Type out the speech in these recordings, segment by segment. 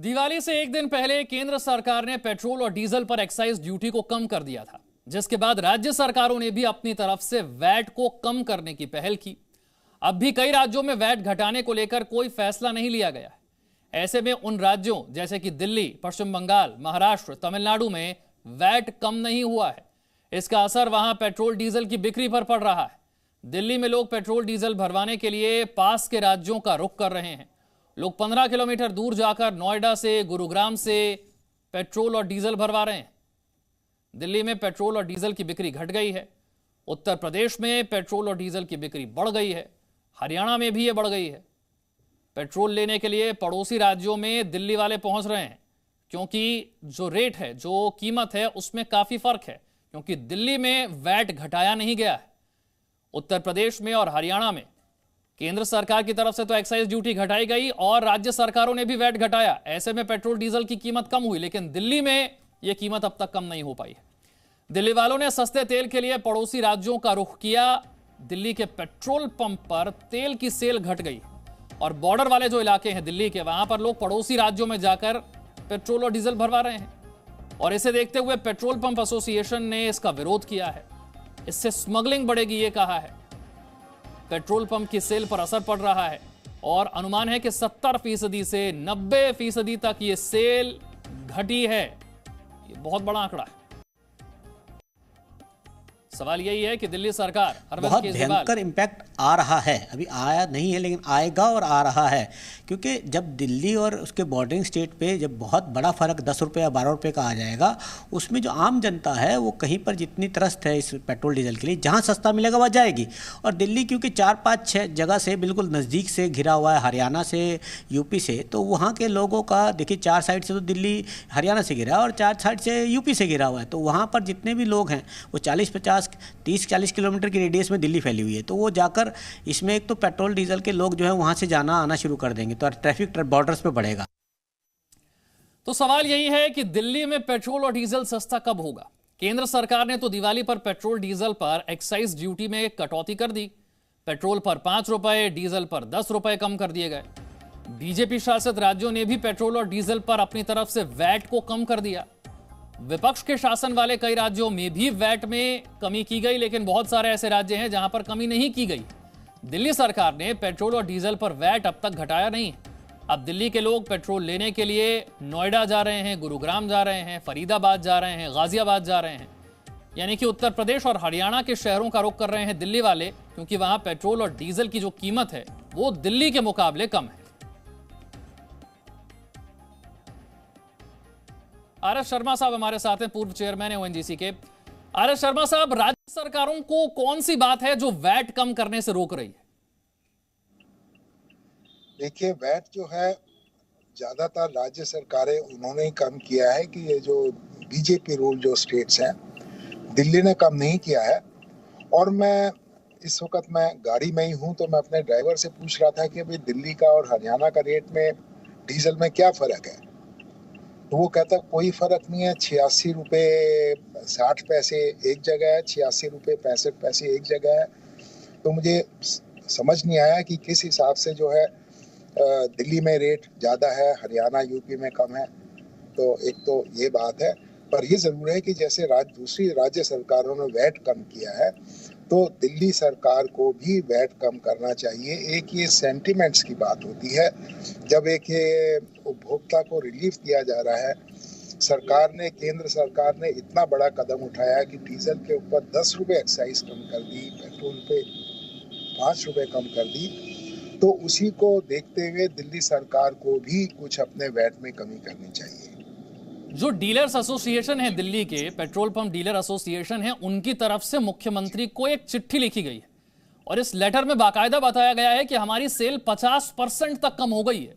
दिवाली से एक दिन पहले केंद्र सरकार ने पेट्रोल और डीजल पर एक्साइज ड्यूटी को कम कर दिया था, जिसके बाद राज्य सरकारों ने भी अपनी तरफ से वैट को कम करने की पहल की। अब भी कई राज्यों में वैट घटाने को लेकर कोई फैसला नहीं लिया गया है। ऐसे में उन राज्यों जैसे कि दिल्ली, पश्चिम बंगाल, महाराष्ट्र, तमिलनाडु में वैट कम नहीं हुआ है। इसका असर वहां पेट्रोल डीजल की बिक्री पर पड़ रहा है। दिल्ली में लोग पेट्रोल डीजल भरवाने के लिए पास के राज्यों का रुख कर रहे हैं। लोग 15 किलोमीटर दूर जाकर नोएडा से, गुरुग्राम से पेट्रोल और डीजल भरवा रहे हैं। दिल्ली में पेट्रोल और डीजल की बिक्री घट गई है। उत्तर प्रदेश में पेट्रोल और डीजल की बिक्री बढ़ गई है। हरियाणा में भी ये बढ़ गई है। पेट्रोल लेने के लिए पड़ोसी राज्यों में दिल्ली वाले पहुंच रहे हैं, क्योंकि जो रेट है, जो कीमत है, उसमें काफी फर्क है, क्योंकि दिल्ली में वैट घटाया नहीं गया है। उत्तर प्रदेश में और हरियाणा में केंद्र सरकार की तरफ से तो एक्साइज ड्यूटी घटाई गई और राज्य सरकारों ने भी वैट घटाया। ऐसे में पेट्रोल डीजल की कीमत कम हुई, लेकिन दिल्ली में यह कीमत अब तक कम नहीं हो पाई है। दिल्ली वालों ने सस्ते तेल के लिए पड़ोसी राज्यों का रुख किया। दिल्ली के पेट्रोल पंप पर तेल की सेल घट गई और बॉर्डर वाले जो इलाके हैं दिल्ली के, वहां पर लोग पड़ोसी राज्यों में जाकर पेट्रोल और डीजल भरवा रहे हैं। और इसे देखते हुए पेट्रोल पंप एसोसिएशन ने इसका विरोध किया है। इससे स्मगलिंग बढ़ेगी, ये कहा है। पेट्रोल पंप की सेल पर असर पड़ रहा है और अनुमान है कि 70% से 90% तक ये सेल घटी है। ये बहुत बड़ा आंकड़ा है। सवाल यही है कि दिल्ली सरकार बहुत भयंकर इम्पैक्ट आ रहा है, अभी आया नहीं है लेकिन आएगा और आ रहा है, क्योंकि जब दिल्ली और उसके बॉर्डरिंग स्टेट पे जब बहुत बड़ा फ़र्क 10 रुपये या 12 रुपये का आ जाएगा, उसमें जो आम जनता है वो कहीं पर जितनी त्रस्त है इस पेट्रोल डीजल के लिए, जहाँ सस्ता मिलेगा वह जाएगी। और दिल्ली क्योंकि 4-5-6 जगह से बिल्कुल नज़दीक से घिरा हुआ है, हरियाणा से, यूपी से, तो वहाँ के लोगों का देखिए 4 साइड से तो दिल्ली हरियाणा से घिरा है और 4 साइड से यूपी से घिरा हुआ है। तो वहाँ पर जितने भी लोग हैं वो 30-40 किलोमीटर की रेडियस में दिल्ली फैली हुई है। तो वो जाकर इसमें एक तो पेट्रोल डीजल के लोग जो है वहां से जाना आना शुरू कर देंगे, तो ट्रैफिक बॉर्डर्स पे बढ़ेगा। तो सवाल यही है कि दिल्ली में पेट्रोल और डीजल सस्ता कब होगा। केंद्र सरकार ने तो दिवाली पर पेट्रोल डीजल पर एक्साइज ड्यूटी में कटौती कर दी। पेट्रोल पर 5 रुपए, डीजल पर 10 रुपए कम कर दिए गए। बीजेपी शासित राज्यों ने भी पेट्रोल और डीजल पर अपनी तरफ से वैट को कम कर दिया। विपक्ष के शासन वाले कई राज्यों में भी वैट में कमी की गई, लेकिन बहुत सारे ऐसे राज्य हैं जहां पर कमी नहीं की गई। दिल्ली सरकार ने पेट्रोल और डीजल पर वैट अब तक घटाया नहीं। अब दिल्ली के लोग पेट्रोल लेने के लिए नोएडा जा रहे हैं, गुरुग्राम जा रहे हैं, फरीदाबाद जा रहे हैं, गाजियाबाद जा रहे हैं। यानी कि उत्तर प्रदेश और हरियाणा के शहरों का रुख कर रहे हैं दिल्ली वाले, क्योंकि वहां पेट्रोल और डीजल की जो कीमत है वो दिल्ली के मुकाबले कम है। आर.एस. शर्मा साहब हमारे साथ हैं, पूर्व चेयरमैन है ओएनजीसी के। आर.एस. शर्मा साहब, राज्य सरकारों को कौन सी बात है जो वैट कम करने से रोक रही है? देखिए, वैट जो है ज्यादातर राज्य सरकारें उन्होंने ही कम किया है कि ये जो बीजेपी रूल जो स्टेट्स हैं, दिल्ली ने कम नहीं किया है। और मैं इस वक्त मैं गाड़ी में ही हूँ, तो मैं अपने ड्राइवर से पूछ रहा था कि अभी दिल्ली का और हरियाणा का रेट में डीजल में क्या फर्क है। तो वो कहता कोई फर्क नहीं है, 86 रुपये 60 पैसे एक जगह है, 86 रुपये 65 पैसे एक जगह है। तो मुझे समझ नहीं आया कि किस हिसाब से जो है दिल्ली में रेट ज़्यादा है, हरियाणा यूपी में कम है। तो एक तो ये बात है, पर ये ज़रूर है कि जैसे दूसरी राज्य सरकारों ने वैट कम किया है, तो दिल्ली सरकार को भी वैट कम करना चाहिए। एक ये सेंटिमेंट्स की बात होती है, जब एक ये उपभोक्ता को रिलीफ दिया जा रहा है। केंद्र सरकार ने इतना बड़ा कदम उठाया कि डीजल के ऊपर 10 रुपये एक्साइज कम कर दी, पेट्रोल पे 5 रुपये कम कर दी। तो उसी को देखते हुए दिल्ली सरकार को भी कुछ अपने वैट में कमी करनी चाहिए। जो डीलर्स एसोसिएशन है दिल्ली के, पेट्रोल पंप डीलर एसोसिएशन है, उनकी तरफ से मुख्यमंत्री को एक चिट्ठी लिखी गई है और इस लेटर में बाकायदा बताया गया है कि हमारी सेल 50% तक कम हो गई है।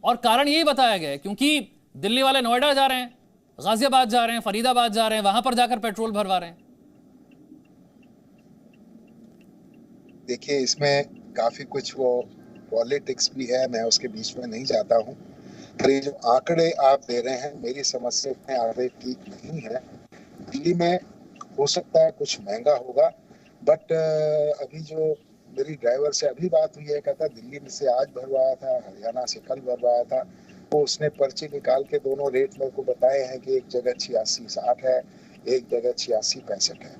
और कारण यही बताया गया है क्योंकि दिल्ली वाले नोएडा जा रहे हैं, गाजियाबाद जा रहे हैं, फरीदाबाद जा रहे हैं, वहां पर जाकर पेट्रोल भरवा रहे हैं। देखिए, इसमें काफी कुछ वो पॉलिटिक्स भी है, मैं उसके बीच में नहीं जाता हूँ। पर ये जो आंकड़े आप दे रहे हैं, मेरी समझ से इतने आंकड़े ठीक नहीं है। दिल्ली में हो सकता है कुछ महंगा होगा, बट अभी जो मेरी ड्राइवर से अभी बात हुई है, कहता दिल्ली में से आज भरवाया था, हरियाणा से कल भरवाया था, वो उसने पर्ची निकाल के दोनों रेट मेरे को बताए हैं कि एक जगह 86-60 है, एक जगह 86-65 है।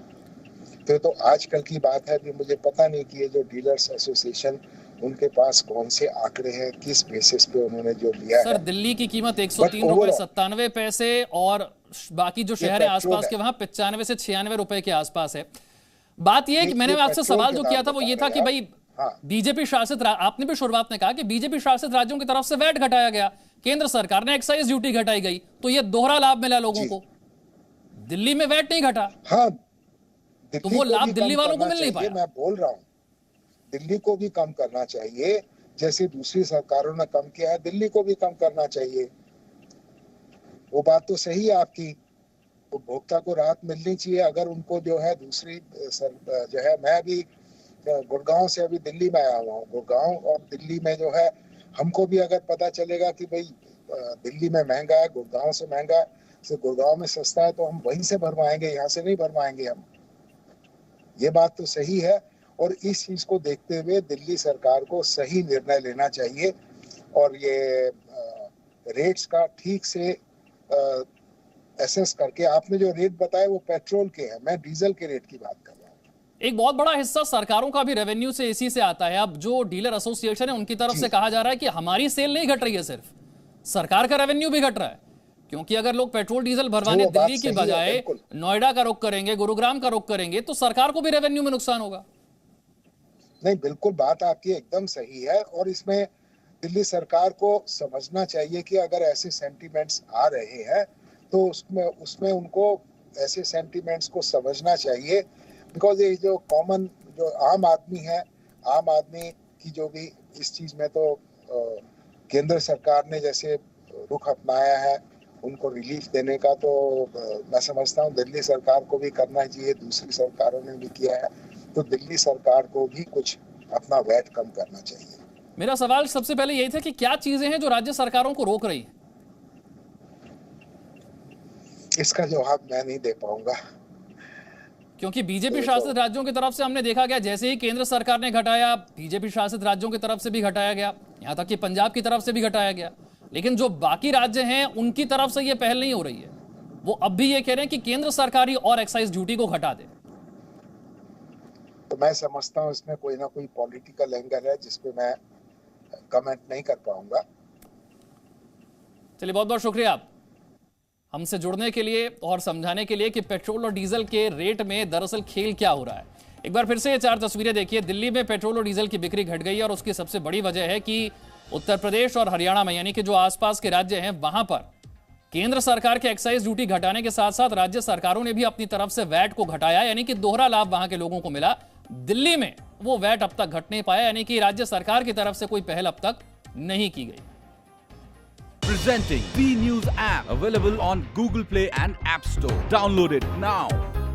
फिर तो आजकल की बात है कि मुझे पता नहीं कि ये जो डीलर्स एसोसिएशन उनके पास कौन से आंकड़े हैं, किस बेसिस पे उन्होंने जो लिया सर, है। दिल्ली की कीमत 103 रुपए 97 पैसे और बाकी जो शहर है आसपास के वहां 95 से 96 रुपए के आसपास है। बात यह है कि मैंने आपसे सवाल जो किया था वो ये था कि भाई बीजेपी शासित, आपने भी शुरुआत में कहा कि बीजेपी शासित राज्यों की तरफ से वैट घटाया गया, केंद्र सरकार ने एक्साइज ड्यूटी घटाई गई, तो ये दोहरा लाभ मिला लोगों को। दिल्ली में वैट नहीं घटा, हाँ, तो वो लाभ दिल्ली वालों को मिल नहीं पाया। मैं बोल रहा हूँ दिल्ली को भी कम करना चाहिए, जैसे दूसरी सरकारों ने कम किया है, दिल्ली को भी कम करना चाहिए। वो बात तो सही है आपकी, उपभोक्ता को राहत मिलनी चाहिए। अगर उनको जो है दूसरी जो है, मैं अभी गुड़गांव से अभी दिल्ली में आया हुआ हूँ। गुड़गांव और दिल्ली में जो है, हमको भी अगर पता चलेगा कि भाई दिल्ली में महंगा है, गुड़गांव से महंगा है, तो गुड़गांव में सस्ता है, तो हम वहीं से भरवाएंगे, यहाँ से नहीं भरवाएंगे हम। ये बात तो सही है, और इस चीज को देखते हुए दिल्ली सरकार को सही निर्णय लेना चाहिए और ये रेट्स का ठीक से एसेस करके, आपने जो रेट बताए वो पेट्रोल के हैं, मैं डीजल के रेट की बात कर रहा हूँ। एक बहुत बड़ा हिस्सा सरकारों का भी रेवेन्यू से इसी से आता है। अब जो डीलर एसोसिएशन है उनकी तरफ से कहा जा रहा है कि हमारी सेल नहीं घट रही है, सिर्फ सरकार का रेवेन्यू भी घट रहा है, क्योंकि अगर लोग पेट्रोल डीजल भरवाने दिल्ली की बजाय नोएडा का रुख करेंगे, गुरुग्राम का रुख करेंगे, तो सरकार को भी रेवेन्यू में नुकसान होगा। नहीं, बिल्कुल बात आपकी एकदम सही है, और इसमें दिल्ली सरकार को समझना चाहिए कि अगर ऐसे सेंटीमेंट्स आ रहे हैं तो उसमें उनको ऐसे सेंटीमेंट्स को समझना चाहिए। बिकॉज ये जो कॉमन, जो आम आदमी है, आम आदमी की जो भी इस चीज में, तो केंद्र सरकार ने जैसे रुख अपनाया है उनको रिलीफ देने का, तो मैं समझता हूँ दिल्ली सरकार को भी करना चाहिए, दूसरी सरकारों ने भी किया है, तो दिल्ली सरकार को भी कुछ अपना वैट कम करना चाहिए। मेरा सवाल सबसे पहले यही था कि क्या चीजें हैं जो राज्य सरकारों को रोक रही हैं? इसका जवाब मैं नहीं दे पाऊंगा, क्योंकि बीजेपी शासित राज्यों की तरफ से हमने देखा गया, जैसे ही केंद्र सरकार ने घटाया, बीजेपी शासित राज्यों की तरफ से भी घटाया गया, यहां तक कि पंजाब की तरफ से भी घटाया गया, लेकिन जो बाकी राज्य हैं उनकी तरफ से यह पहल नहीं हो रही है। वो अब भी ये कह रहे हैं कि केंद्र सरकार ही और एक्साइज ड्यूटी को घटा दे। तो मैं समझता हूँ इसमें कोई ना कोई पॉलिटिकल एंगल है जिसपे मैं कमेंट नहीं कर पाऊंगा। चलिए, बहुत बहुत शुक्रिया आप हमसे जुड़ने के लिए और समझाने के लिए कि पेट्रोल और डीजल के रेट में दरअसल खेल क्या हो रहा है। एक बार फिर से ये 4 तस्वीरें देखिए। दिल्ली में पेट्रोल और डीजल की बिक्री घट गई है और उसकी सबसे बड़ी वजह है कि उत्तर प्रदेश और हरियाणा में, यानी कि जो आसपास के राज्य हैं, वहां पर केंद्र सरकार के एक्साइज ड्यूटी घटाने के साथ साथ राज्य सरकारों ने भी अपनी तरफ से वैट को घटाया, यानी कि दोहरा लाभ वहां के लोगों को मिला। दिल्ली में वो वैट अब तक घट नहीं पाया, यानी कि राज्य सरकार की तरफ से कोई पहल अब तक नहीं की गई। Presenting B News app, available on Google Play and App Store. Download it now.